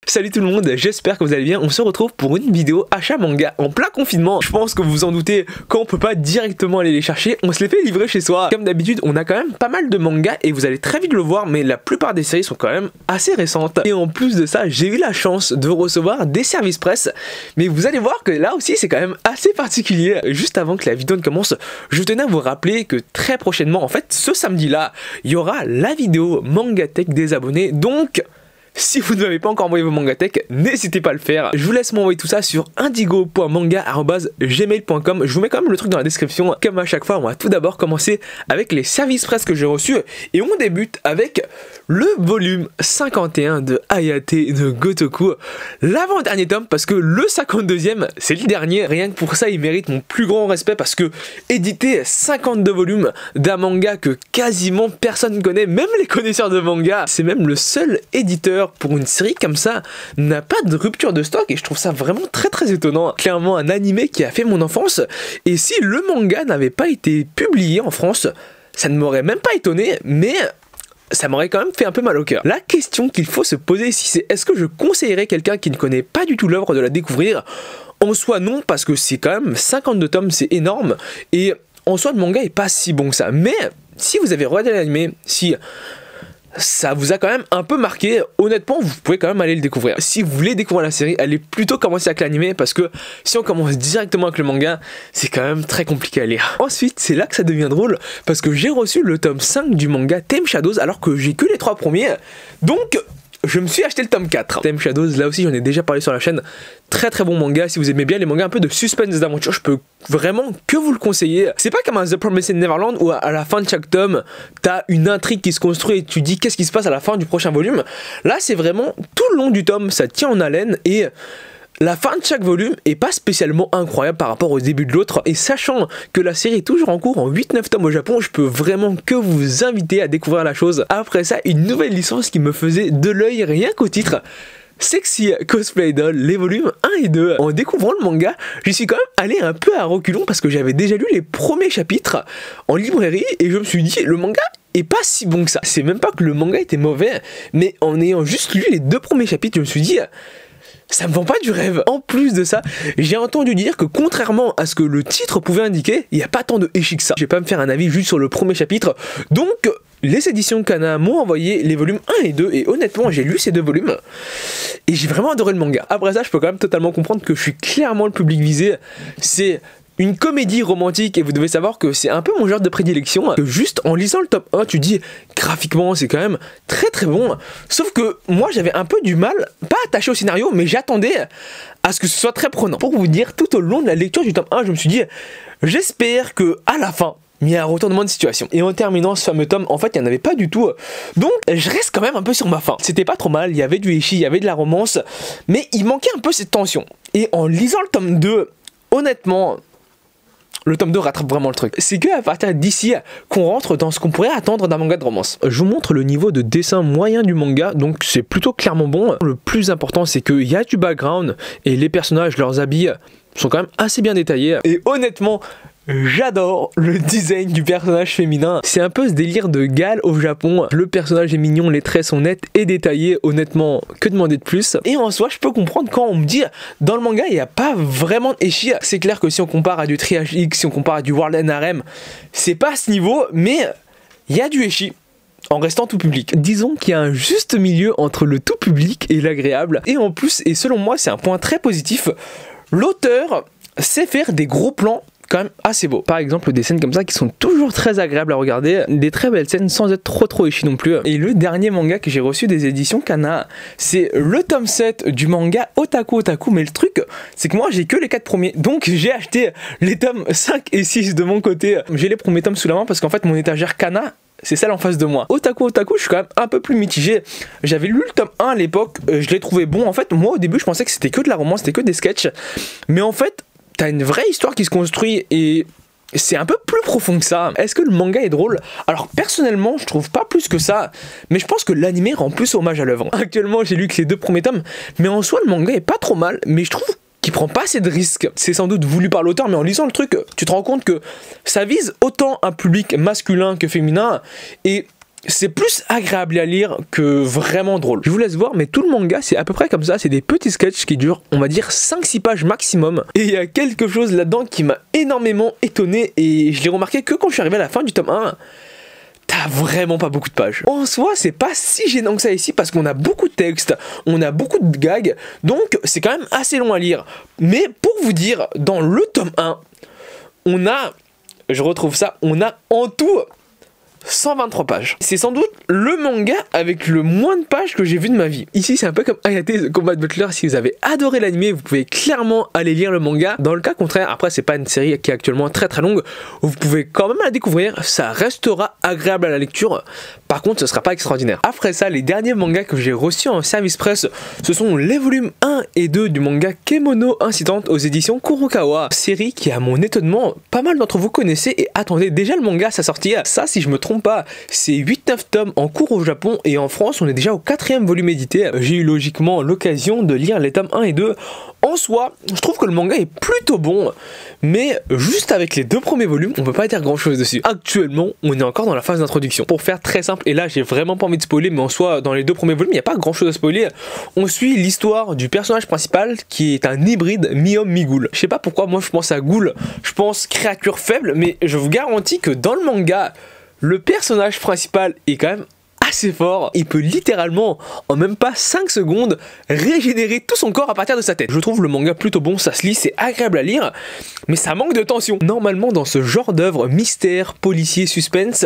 Salut tout le monde, j'espère que vous allez bien. On se retrouve pour une vidéo achat manga en plein confinement. Je pense que vous vous en doutez, quand on peut pas directement aller les chercher, on se les fait livrer chez soi. Comme d'habitude, on a quand même pas mal de mangas et vous allez très vite le voir, mais la plupart des séries sont quand même assez récentes. Et en plus de ça, j'ai eu la chance de recevoir des services presse, mais vous allez voir que là aussi c'est quand même assez particulier. Juste avant que la vidéo ne commence, je tenais à vous rappeler que très prochainement, en fait ce samedi là, il y aura la vidéo Mangatech des abonnés, donc si vous ne m'avez pas encore envoyé vos Mangatech, n'hésitez pas à le faire. Je vous laisse m'envoyer tout ça sur indigo.manga@gmail.com. Je vous mets quand même le truc dans la description. Comme à chaque fois, on va tout d'abord commencer avec les services presse que j'ai reçus. Et on débute avec le volume 51 de Hayate de Gotoku. L'avant-dernier tome, parce que le 52e, c'est le dernier. Rien que pour ça, il mérite mon plus grand respect, parce que éditer 52 volumes d'un manga que quasiment personne connaît, même les connaisseurs de manga, c'est même le seul éditeur pour une série comme ça, n'a pas de rupture de stock, et je trouve ça vraiment très étonnant. Clairement un animé qui a fait mon enfance, et si le manga n'avait pas été publié en France, ça ne m'aurait même pas étonné, mais ça m'aurait quand même fait un peu mal au cœur. La question qu'il faut se poser ici, c'est est-ce que je conseillerais quelqu'un qui ne connaît pas du tout l'œuvre de la découvrir? En soi non, parce que c'est quand même 52 tomes, c'est énorme, et en soi le manga est pas si bon que ça, mais si vous avez regardé l'animé, si ça vous a quand même un peu marqué, honnêtement vous pouvez quand même aller le découvrir. Si vous voulez découvrir la série, allez plutôt commencer avec l'animé, parce que si on commence directement avec le manga, c'est quand même très compliqué à lire. Ensuite c'est là que ça devient drôle, parce que j'ai reçu le tome 5 du manga Theme Shadows alors que j'ai que les 3 premiers, donc je me suis acheté le tome 4. Theme Shadows, là aussi j'en ai déjà parlé sur la chaîne, très bon manga. Si vous aimez bien les mangas un peu de suspense d'aventure, je peux vraiment que vous le conseiller. C'est pas comme un The Promised Neverland où à la fin de chaque tome t'as une intrigue qui se construit et tu dis qu'est-ce qui se passe à la fin du prochain volume. Là c'est vraiment tout le long du tome, ça tient en haleine, et la fin de chaque volume est pas spécialement incroyable par rapport au début de l'autre, et sachant que la série est toujours en cours en 8-9 tomes au Japon, je peux vraiment que vous inviter à découvrir la chose. Après ça, une nouvelle licence qui me faisait de l'œil rien qu'au titre, Sexy Cosplay Doll, les volumes 1 et 2. En découvrant le manga, j'y suis quand même allé un peu à reculons, parce que j'avais déjà lu les premiers chapitres en librairie, et je me suis dit, le manga est pas si bon que ça. C'est même pas que le manga était mauvais, mais en ayant juste lu les 2 premiers chapitres, je me suis dit, ça me vend pas du rêve. En plus de ça, j'ai entendu dire que contrairement à ce que le titre pouvait indiquer, il n'y a pas tant de échis que ça. Je vais pas me faire un avis juste sur le premier chapitre. Donc, les éditions Kana m'ont envoyé les volumes 1 et 2, et honnêtement, j'ai lu ces 2 volumes, et j'ai vraiment adoré le manga. Après ça, je peux quand même totalement comprendre que je suis clairement le public visé. C'est une comédie romantique, et vous devez savoir que c'est un peu mon genre de prédilection, que juste en lisant le top 1, tu dis graphiquement c'est quand même très bon, sauf que moi j'avais un peu du mal, pas attaché au scénario, mais j'attendais à ce que ce soit très prenant. Pour vous dire, tout au long de la lecture du top 1, je me suis dit, j'espère que à la fin il y a un retournement de situation. Et en terminant ce fameux tome, en fait, il n'y en avait pas du tout. Donc, je reste quand même un peu sur ma faim. C'était pas trop mal, il y avait du ecchi, il y avait de la romance, mais il manquait un peu cette tension. Et en lisant le tome 2, honnêtement, le tome 2 rattrape vraiment le truc. C'est que à partir d'ici qu'on rentre dans ce qu'on pourrait attendre d'un manga de romance. Je vous montre le niveau de dessin moyen du manga, donc c'est plutôt clairement bon. Le plus important, c'est qu'il y a du background, et les personnages, leurs habits sont quand même assez bien détaillés. Et honnêtement, j'adore le design du personnage féminin. C'est un peu ce délire de Gal au Japon. Le personnage est mignon, les traits sont nets et détaillés. Honnêtement, que demander de plus? Et en soi, je peux comprendre quand on me dit dans le manga, il n'y a pas vraiment de ecchi. C'est clair que si on compare à du Triage X, si on compare à du World End Harem, c'est pas à ce niveau, mais il y a du ecchi en restant tout public. Disons qu'il y a un juste milieu entre le tout public et l'agréable. Et en plus, et selon moi, c'est un point très positif, l'auteur sait faire des gros plans quand même assez beau. Par exemple, des scènes comme ça qui sont toujours très agréables à regarder, des très belles scènes sans être trop ecchi non plus. Et le dernier manga que j'ai reçu des éditions Kana, c'est le tome 7 du manga Otaku, mais le truc, c'est que moi j'ai que les 4 premiers, donc j'ai acheté les tomes 5 et 6 de mon côté. J'ai les premiers tomes sous la main, parce qu'en fait mon étagère Kana, c'est celle en face de moi. Otaku, je suis quand même un peu plus mitigé. J'avais lu le tome 1 à l'époque, je l'ai trouvé bon. En fait, moi au début je pensais que c'était que de la romance, c'était que des sketchs, mais en fait t'as une vraie histoire qui se construit, et c'est un peu plus profond que ça. Est-ce que le manga est drôle? Alors personnellement, je trouve pas plus que ça, mais je pense que l'anime rend plus hommage à l'œuvre. Actuellement, j'ai lu que les 2 premiers tomes, mais en soi, le manga est pas trop mal, mais je trouve qu'il prend pas assez de risques. C'est sans doute voulu par l'auteur, mais en lisant le truc, tu te rends compte que ça vise autant un public masculin que féminin, et c'est plus agréable à lire que vraiment drôle. Je vous laisse voir, mais tout le manga c'est à peu près comme ça, c'est des petits sketchs qui durent on va dire 5-6 pages maximum, et il y a quelque chose là-dedans qui m'a énormément étonné, et je l'ai remarqué que quand je suis arrivé à la fin du tome 1. T'as vraiment pas beaucoup de pages. En soi, c'est pas si gênant que ça ici parce qu'on a beaucoup de texte, on a beaucoup de gags, donc c'est quand même assez long à lire. Mais pour vous dire, dans le tome 1, on a, je retrouve ça, on a en tout 123 pages. C'est sans doute le manga avec le moins de pages que j'ai vu de ma vie. Ici, c'est un peu comme Hayate The Combat Butler. Si vous avez adoré l'anime, vous pouvez clairement aller lire le manga. Dans le cas contraire, après, c'est pas une série qui est actuellement très très longue. Vous pouvez quand même la découvrir. Ça restera agréable à la lecture. Par contre, ce sera pas extraordinaire. Après ça, les derniers mangas que j'ai reçus en service presse, ce sont les volumes 1 et 2 du manga Kemono Incident aux éditions Kurokawa. Série qui, à mon étonnement, pas mal d'entre vous connaissez et attendaient déjà le manga à sa sortie. Ça, si je me trompe pas, c'est 8-9 tomes en cours au Japon, et en France on est déjà au 4e volume édité. J'ai eu logiquement l'occasion de lire les tomes 1 et 2. En soi, je trouve que le manga est plutôt bon, mais juste avec les 2 premiers volumes, on peut pas dire grand chose dessus. Actuellement, on est encore dans la phase d'introduction. Pour faire très simple, et là j'ai vraiment pas envie de spoiler, mais en soi, dans les 2 premiers volumes, il n'y a pas grand chose à spoiler. On suit l'histoire du personnage principal qui est un hybride mi-homme mi-ghoul. Je sais pas pourquoi, moi je pense à ghoul, je pense créature faible, mais je vous garantis que dans le manga, le personnage principal est quand même assez fort. Il peut littéralement, en même pas 5 secondes, régénérer tout son corps à partir de sa tête. Je trouve le manga plutôt bon, ça se lit, c'est agréable à lire, mais ça manque de tension. Normalement, dans ce genre d'œuvre, mystère, policier, suspense,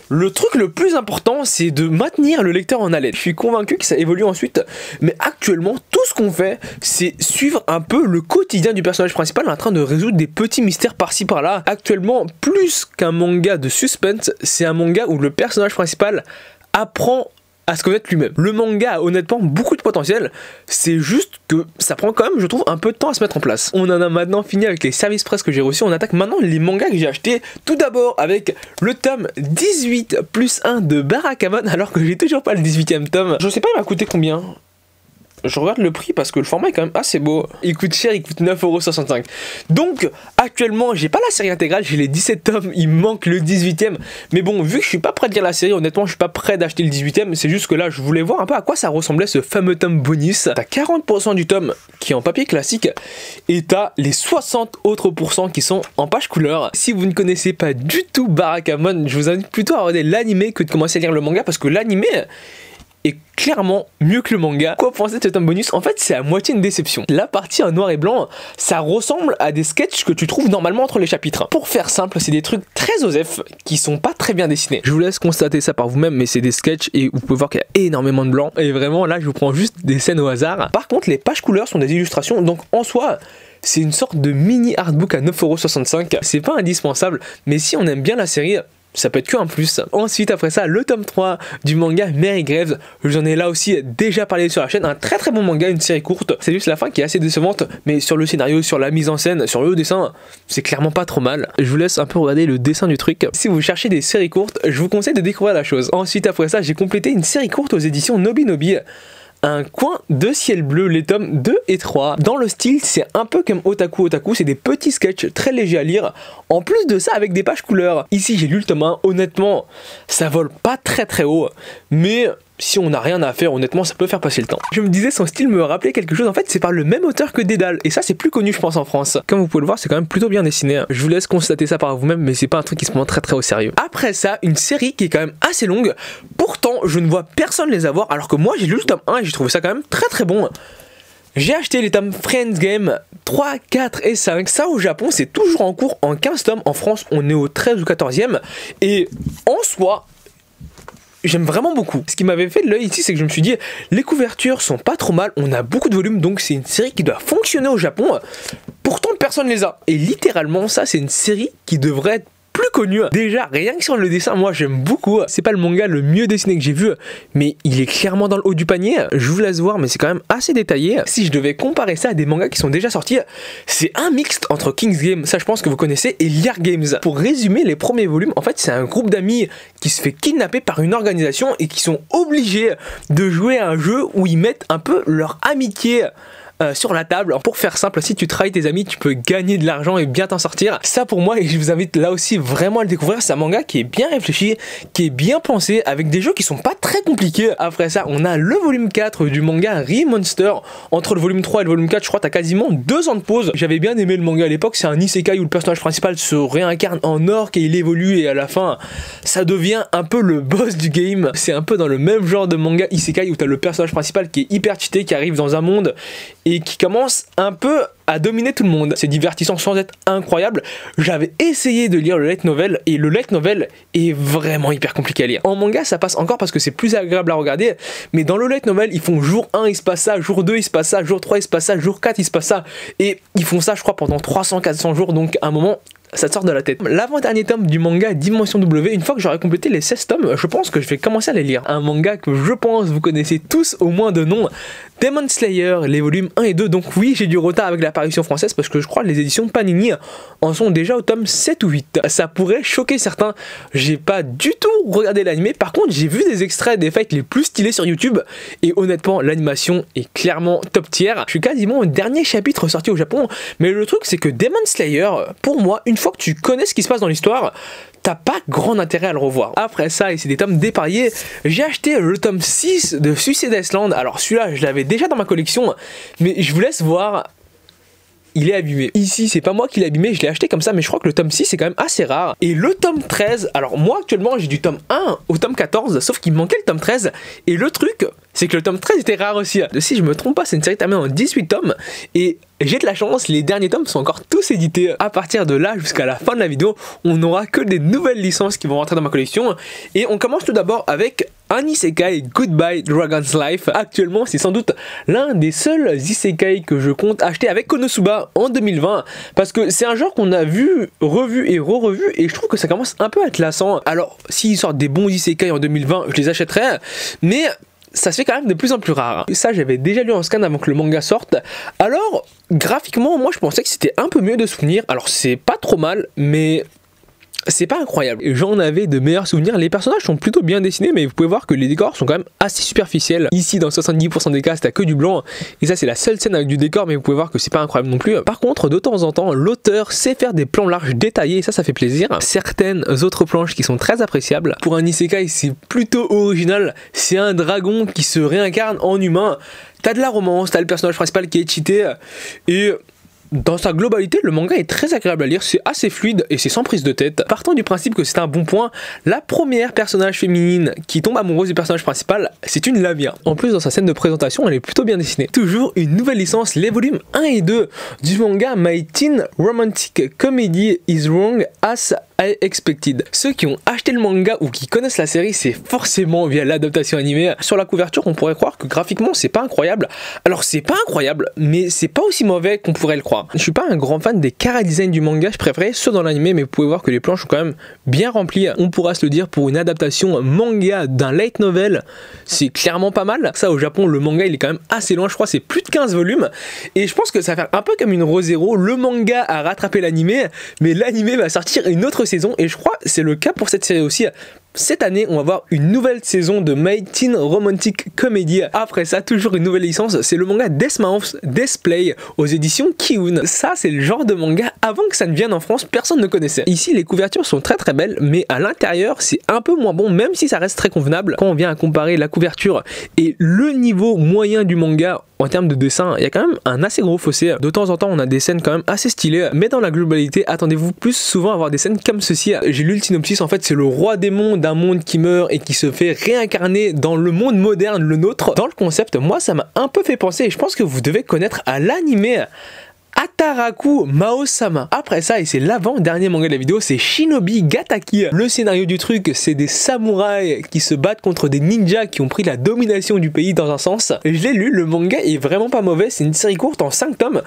le truc le plus important, c'est de maintenir le lecteur en haleine. Je suis convaincu que ça évolue ensuite, mais actuellement, tout ce qu'on fait, c'est suivre un peu le quotidien du personnage principal en train de résoudre des petits mystères par-ci par-là. Actuellement, plus qu'un manga de suspense, c'est un manga où le personnage principal apprend à se connaître lui-même. Le manga a honnêtement beaucoup de potentiel, c'est juste que ça prend quand même, je trouve, un peu de temps à se mettre en place. On en a maintenant fini avec les services presse que j'ai reçus, on attaque maintenant les mangas que j'ai achetés. Tout d'abord avec le tome 18 plus 1 de Barakamon, alors que j'ai toujours pas le 18e tome. Je sais pas il m'a coûté combien. Je regarde le prix parce que le format est quand même assez beau. Il coûte cher, il coûte 9,65 €. Donc actuellement j'ai pas la série intégrale, j'ai les 17 tomes, il me manque le 18e. Mais bon, vu que je suis pas prêt de lire la série, honnêtement je suis pas prêt d'acheter le 18e. C'est juste que là je voulais voir un peu à quoi ça ressemblait ce fameux tome bonus. T'as 40% du tome qui est en papier classique, et t'as les 60 autres pourcents qui sont en page couleur. Si vous ne connaissez pas du tout Barakamon, je vous invite plutôt à regarder l'anime que de commencer à lire le manga, parce que l'anime est clairement mieux que le manga. Quoi penser de ce tome bonus? En fait, c'est à moitié une déception. La partie en noir et blanc, ça ressemble à des sketchs que tu trouves normalement entre les chapitres. Pour faire simple, c'est des trucs très osef qui sont pas très bien dessinés. Je vous laisse constater ça par vous-même, mais c'est des sketchs et vous pouvez voir qu'il y a énormément de blanc. Et vraiment, là, je vous prends juste des scènes au hasard. Par contre, les pages couleurs sont des illustrations, donc en soi, c'est une sorte de mini artbook à 9,65 €. C'est pas indispensable, mais si on aime bien la série, ça peut être que un plus. Ensuite, après ça, le tome 3 du manga Mary Graves. J'en ai là aussi déjà parlé sur la chaîne. Un très très bon manga, une série courte. C'est juste la fin qui est assez décevante, mais sur le scénario, sur la mise en scène, sur le dessin, c'est clairement pas trop mal. Je vous laisse un peu regarder le dessin du truc. Si vous cherchez des séries courtes, je vous conseille de découvrir la chose. Ensuite, après ça, j'ai complété une série courte aux éditions Nobinobi. Un coin de ciel bleu, les tomes 2 et 3. Dans le style, c'est un peu comme Otaku Otaku, c'est des petits sketchs très légers à lire. En plus de ça, avec des pages couleurs. Ici, j'ai lu le tome 1, honnêtement, ça vole pas très très haut, mais si on n'a rien à faire, honnêtement, ça peut faire passer le temps. Je me disais, son style me rappelait quelque chose. En fait, c'est par le même auteur que Dédale, et ça, c'est plus connu, je pense, en France. Comme vous pouvez le voir, c'est quand même plutôt bien dessiné. Je vous laisse constater ça par vous-même, mais c'est pas un truc qui se prend très très au sérieux. Après ça, une série qui est quand même assez longue. Pourtant, je ne vois personne les avoir, alors que moi, j'ai lu le tome 1 et j'ai trouvé ça quand même très très bon. J'ai acheté les tomes Friends Game 3, 4 et 5. Ça, au Japon, c'est toujours en cours en 15 tomes. En France, on est au 13 ou 14e. Et en soi, j'aime vraiment beaucoup. Ce qui m'avait fait de l'œil ici, c'est que je me suis dit, les couvertures sont pas trop mal, on a beaucoup de volume, donc c'est une série qui doit fonctionner au Japon. Pourtant, personne les a. Et littéralement, ça, c'est une série qui devrait être plus connu. Déjà, rien que sur le dessin, moi j'aime beaucoup. C'est pas le manga le mieux dessiné que j'ai vu, mais il est clairement dans le haut du panier. Je vous laisse voir, mais c'est quand même assez détaillé. Si je devais comparer ça à des mangas qui sont déjà sortis, c'est un mixte entre King's Game, ça je pense que vous connaissez, et Liar Games. Pour résumer les premiers volumes, en fait c'est un groupe d'amis qui se fait kidnapper par une organisation et qui sont obligés de jouer à un jeu où ils mettent un peu leur amitié sur la table. Pour faire simple, si tu trahis tes amis, tu peux gagner de l'argent et bien t'en sortir. Ça pour moi, et je vous invite là aussi vraiment à le découvrir, c'est un manga qui est bien réfléchi, qui est bien pensé, avec des jeux qui sont pas très compliqués. Après ça, on a le volume 4 du manga Re-Monster. Entre le volume 3 et le volume 4, je crois t'as quasiment 2 ans de pause. J'avais bien aimé le manga à l'époque, c'est un isekai où le personnage principal se réincarne en orc et il évolue, et à la fin, ça devient un peu le boss du game. C'est un peu dans le même genre de manga isekai où t'as le personnage principal qui est hyper cheaté, qui arrive dans un monde et qui commence un peu à dominer tout le monde. C'est divertissant sans être incroyable. J'avais essayé de lire le light novel et le light novel est vraiment hyper compliqué à lire. En manga ça passe encore parce que c'est plus agréable à regarder, mais dans le light novel ils font jour 1 il se passe ça, jour 2 il se passe ça, jour 3 il se passe ça, jour 4 il se passe ça, et ils font ça je crois pendant 300-400 jours, donc à un moment ça te sort de la tête. L'avant-dernier tome du manga Dimension W, une fois que j'aurai complété les 16 tomes, je pense que je vais commencer à les lire. Un manga que je pense vous connaissez tous au moins de nom, Demon Slayer, les volumes 1 et 2. Donc oui, j'ai du retard avec l'apparition française parce que je crois que les éditions Panini en sont déjà au tome 7 ou 8. Ça pourrait choquer certains. J'ai pas du tout regardé l'anime, par contre j'ai vu des extraits des fights les plus stylés sur YouTube et honnêtement l'animation est clairement top tier. Je suis quasiment au dernier chapitre sorti au Japon, mais le truc c'est que Demon Slayer, pour moi, une fois que tu connais ce qui se passe dans l'histoire, t'as pas grand intérêt à le revoir. Après ça, et c'est des tomes dépareillés, j'ai acheté le tome 6 de Suicide Island. Alors celui-là, je l'avais déjà dans ma collection, mais je vous laisse voir. Il est abîmé. Ici, c'est pas moi qui l'ai abîmé, je l'ai acheté comme ça, mais je crois que le tome 6 c'est quand même assez rare. Et le tome 13, alors moi actuellement j'ai du tome 1 au tome 14, sauf qu'il me manquait le tome 13. Et le truc, c'est que le tome 13 était rare aussi. Si je me trompe pas, c'est une série terminée en 18 tomes. Et j'ai de la chance, les derniers tomes sont encore tous édités. À partir de là, jusqu'à la fin de la vidéo, on n'aura que des nouvelles licences qui vont rentrer dans ma collection. Et on commence tout d'abord avec un isekai, Goodbye Dragon's Life. Actuellement, c'est sans doute l'un des seuls isekai que je compte acheter avec Konosuba en 2020. Parce que c'est un genre qu'on a vu, revu et re-revu. Et je trouve que ça commence un peu à être lassant. Alors, s'ils sortent des bons isekai en 2020, je les achèterai. Mais ça se fait quand même de plus en plus rare. Ça, j'avais déjà lu en scan avant que le manga sorte. Alors, graphiquement, moi, je pensais que c'était un peu mieux de souvenir. Alors, c'est pas trop mal, mais c'est pas incroyable. J'en avais de meilleurs souvenirs. Les personnages sont plutôt bien dessinés, mais vous pouvez voir que les décors sont quand même assez superficiels. Ici, dans 70% des cas, t'as que du blanc. Et ça, c'est la seule scène avec du décor, mais vous pouvez voir que c'est pas incroyable non plus. Par contre, de temps en temps, l'auteur sait faire des plans larges détaillés, et ça fait plaisir. Certaines autres planches qui sont très appréciables. Pour un isekai, c'est plutôt original. C'est un dragon qui se réincarne en humain. T'as de la romance, t'as le personnage principal qui est cheaté. Et dans sa globalité, le manga est très agréable à lire, c'est assez fluide et c'est sans prise de tête. Partant du principe que c'est un bon point, la première personnage féminine qui tombe amoureuse du personnage principal, c'est une Lamia. En plus, dans sa scène de présentation, elle est plutôt bien dessinée. Toujours une nouvelle licence, les volumes 1 et 2 du manga My Teen Romantic Comedy is Wrong as I Expected. Ceux qui ont acheté le manga ou qui connaissent la série, c'est forcément via l'adaptation animée. Sur la couverture, on pourrait croire que graphiquement, c'est pas incroyable. Alors, c'est pas incroyable, mais c'est pas aussi mauvais qu'on pourrait le croire. Je suis pas un grand fan des chara-design du manga, je préférais ceux dans l'anime, mais vous pouvez voir que les planches sont quand même bien remplies. On pourra se le dire, pour une adaptation manga d'un light novel, c'est clairement pas mal. Ça, au Japon, le manga, il est quand même assez loin, je crois, c'est plus de 15 volumes. Et je pense que ça va faire un peu comme une Re:Zero. Le manga a rattrapé l'anime, mais l'anime va sortir une autre saison, et je crois que c'est le cas pour cette série aussi. Cette année, on va voir une nouvelle saison de My Teen Romantic Comedy. Après ça, toujours une nouvelle licence, c'est le manga Deathmouth Deathplay aux éditions Kiun. Ça, c'est le genre de manga, avant que ça ne vienne en France, personne ne connaissait. Ici, les couvertures sont très très belles, mais à l'intérieur, c'est un peu moins bon, même si ça reste très convenable. Quand on vient à comparer la couverture et le niveau moyen du manga en termes de dessin, il y a quand même un assez gros fossé. De temps en temps, on a des scènes quand même assez stylées, mais dans la globalité, attendez-vous plus souvent à avoir des scènes comme ceci. J'ai lu le synopsis, en fait, c'est le roi démon d'un monde qui meurt et qui se fait réincarner dans le monde moderne, le nôtre. Dans le concept, moi, ça m'a un peu fait penser, et je pense que vous devez connaître à l'animé Ataraku Mao-sama. Après ça, et c'est l'avant-dernier manga de la vidéo, c'est Shinobi Gataki. Le scénario du truc, c'est des samouraïs qui se battent contre des ninjas qui ont pris la domination du pays dans un sens. Je l'ai lu, le manga est vraiment pas mauvais, c'est une série courte en 5 tomes.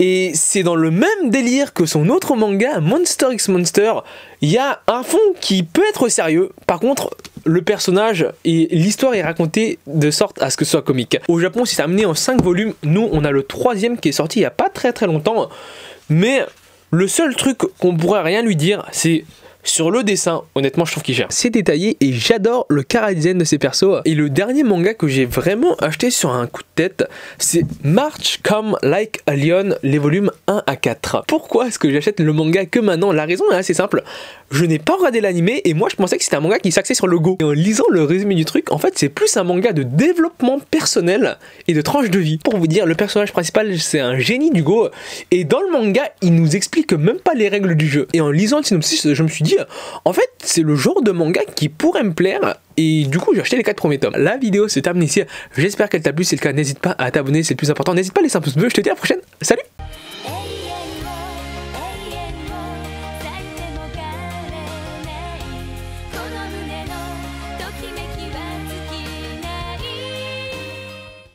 Et c'est dans le même délire que son autre manga, Monster x Monster. Il y a un fond qui peut être sérieux. Par contre, le personnage et l'histoire est racontée de sorte à ce que ce soit comique. Au Japon, c'est amené en 5 volumes. Nous, on a le 3e qui est sorti il n'y a pas très longtemps. Mais le seul truc qu'on pourrait rien lui dire, c'est Sur le dessin, honnêtement, je trouve qu'il gère. C'est détaillé et j'adore le chara-design de ces persos. Et le dernier manga que j'ai vraiment acheté sur un coup de tête, c'est March Come Like a Lion, les volumes 1 à 4. Pourquoi est-ce que j'achète le manga que maintenant? La raison est assez simple. Je n'ai pas regardé l'animé et moi je pensais que c'était un manga qui s'axait sur le go. Et en lisant le résumé du truc, en fait c'est plus un manga de développement personnel et de tranche de vie. Pour vous dire, le personnage principal c'est un génie du go et dans le manga il nous explique même pas les règles du jeu. Et en lisant le synopsis, je me suis dit en fait c'est le genre de manga qui pourrait me plaire. Et du coup j'ai acheté les 4 premiers tomes. La vidéo se termine ici. J'espère qu'elle t'a plu. Si c'est le cas, n'hésite pas à t'abonner, c'est le plus important. N'hésite pas à laisser un pouce bleu. Je te dis à la prochaine. Salut!